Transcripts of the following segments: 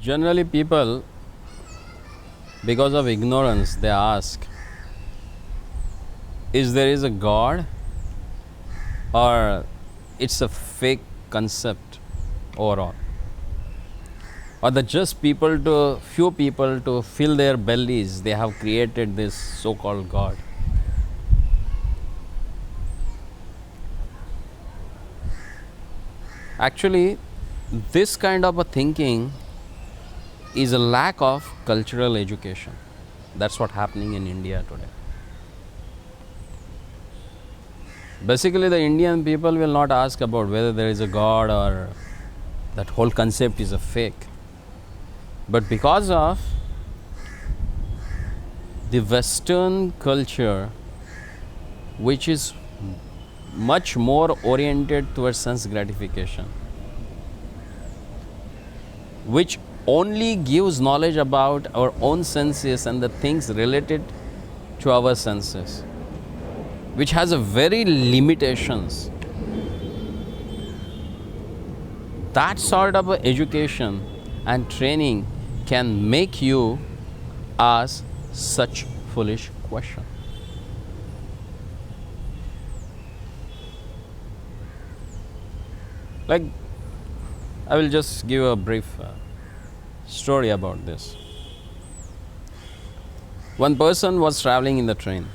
Generally, people, because of ignorance, they ask, is there is a God, or it's a fake concept overall, or the just few people to fill their bellies, they have created this so-called God. Actually, this kind of a thinking is a lack of cultural education. That's what's happening in India today. Basically, the Indian people will not ask about whether there is a God or that whole concept is a fake. But because of the Western culture, which is much more oriented towards sense gratification, which only gives knowledge about our own senses and the things related to our senses, which has a very limitations. That sort of a education and training can make you ask such foolish question. Like, I will just give a brief story about this. One person was traveling in the train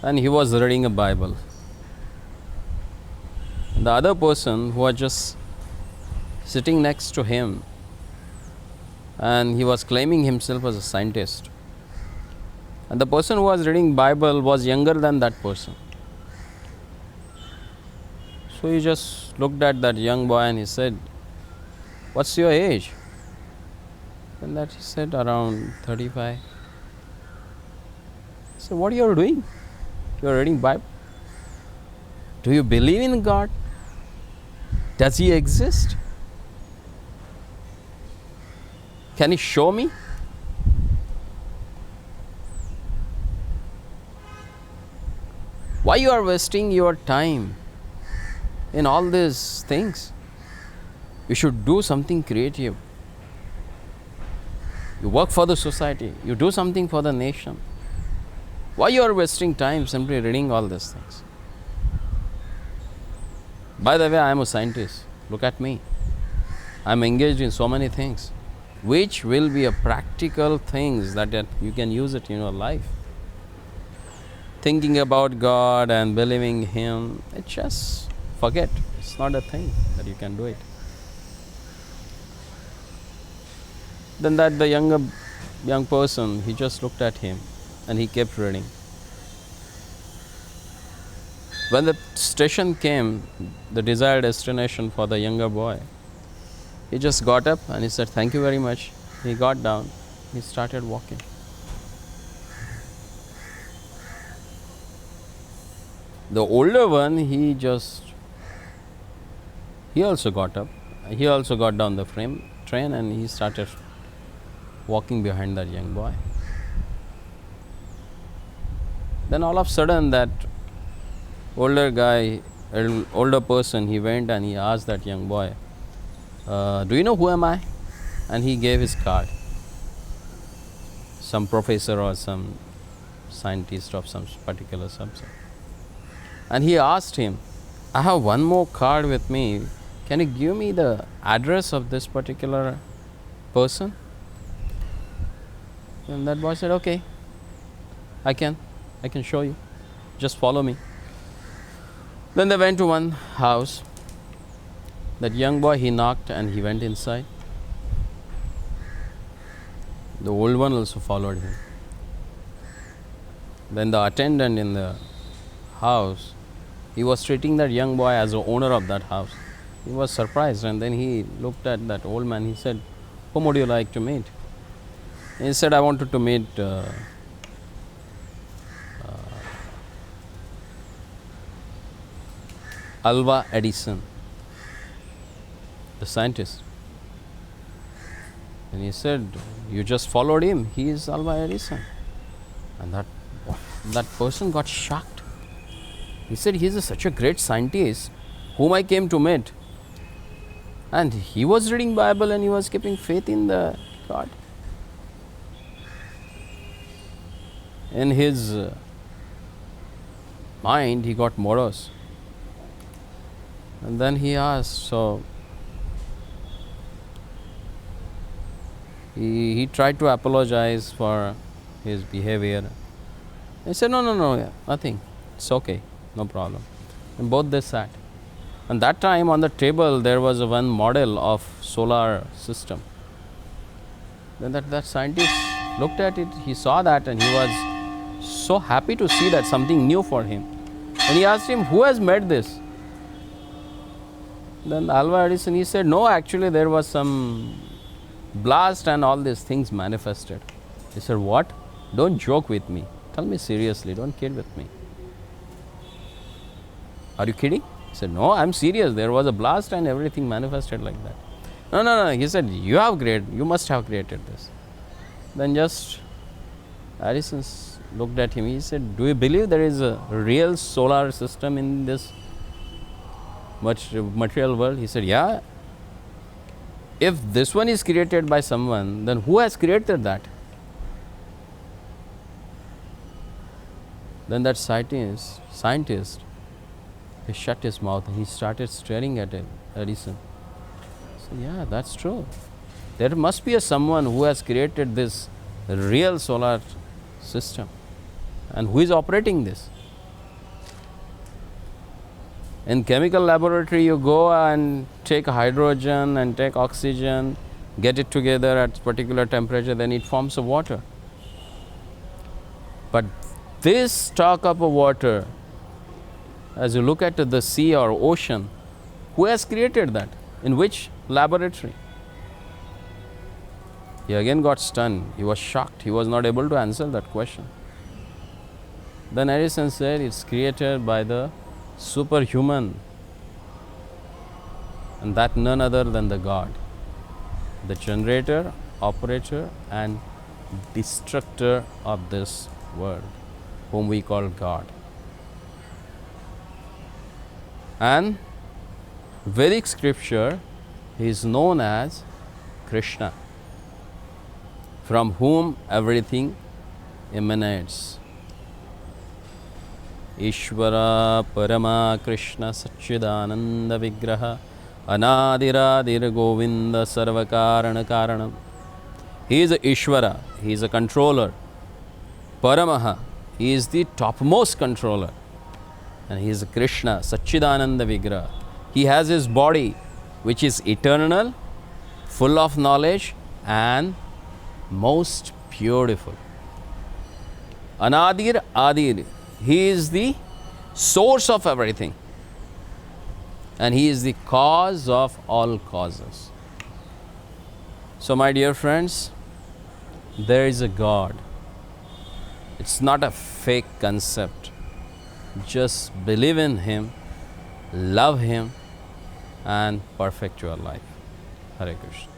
and he was reading a Bible. The other person who was just sitting next to him, and he was claiming himself as a scientist. And the person who was reading Bible was younger than that person. So he just looked at that young boy and he said, "What's your age?" And that he said, "Around 35. So what you are doing? You are reading Bible. Do you believe in God? Does He exist? Can He show me?" Why you are wasting your time in all these things? You should do something creative. You work for the society. You do something for the nation. Why you are wasting time simply reading all these things? By the way, I am a scientist. Look at me. I am engaged in so many things, which will be a practical things that you can use it in your life. Thinking about God and believing Him, it's just forget. It's not a thing that you can do it. Then the young person, he just looked at him and he kept reading. When the station came, the desired destination for the younger boy, he just got up and he said, "Thank you very much." He got down, he started walking. The older one, he also got up, he also got down the train and he started walking behind that young boy. Then all of a sudden that older person, he went and he asked that young boy, "Do you know who am I?" And he gave his card. Some professor or some scientist of some particular subject. And he asked him, "I have one more card with me. Can you give me the address of this particular person?" And that boy said, "Okay, I can show you. Just follow me." Then they went to one house. That young boy, he knocked and he went inside. The old one also followed him. Then the attendant in the house, he was treating that young boy as the owner of that house. He was surprised, and then he looked at that old man. He said, "Whom would you like to meet?" He said, "I wanted to meet Alva Edison, the scientist." And he said, "You just followed him. He is Alva Edison." And that person got shocked. He said, "He is such a great scientist whom I came to meet. And he was reading Bible and he was keeping faith in the God. In his mind, he got morose. And then he asked, so he tried to apologize for his behavior. He said, no, yeah, nothing. It's okay, no problem. And both they sat. And that time on the table there was one model of solar system. Then that scientist looked at it, he saw that and he was so happy to see that something new for him. And he asked him, who has made this? Then Alva Edison, he said, no, actually there was some blast and all these things manifested. He said, what? Don't joke with me. Tell me seriously, don't kid with me. Are you kidding? He said, no, I'm serious. There was a blast and everything manifested like that. No. He said, you must have created this. Then just Edison looked at him. He said, do you believe there is a real solar system in this material world? He said, yeah. If this one is created by someone, then who has created that? Then that scientist, he shut his mouth and he started staring at Edison. He said, yeah, that's true. There must be someone who has created this real solar system. And who is operating this? In chemical laboratory, you go and take hydrogen and take oxygen, get it together at particular temperature, then it forms a water. But this stock of water, as you look at the sea or ocean, who has created that? In which laboratory? He again got stunned. He was shocked. He was not able to answer that question. Then Edison said, it's created by the superhuman, and that none other than the God, the generator, operator and destructor of this world, whom we call God. And Vedic scripture, he is known as Krishna, from whom everything emanates. Ishvara Parama Krishna Satchidananda Vigraha Anadiradir Govinda Sarvakarana Karanam. He is a Ishvara, he is a controller. Paramaha, he is the topmost controller. And he is Krishna, Satchidananda Vigraha. He has his body which is eternal, full of knowledge and most beautiful. Anadir Adir, he is the source of everything. And he is the cause of all causes. So my dear friends, there is a God. It's not a fake concept. Just believe in him, love him and perfect your life. Hare Krishna.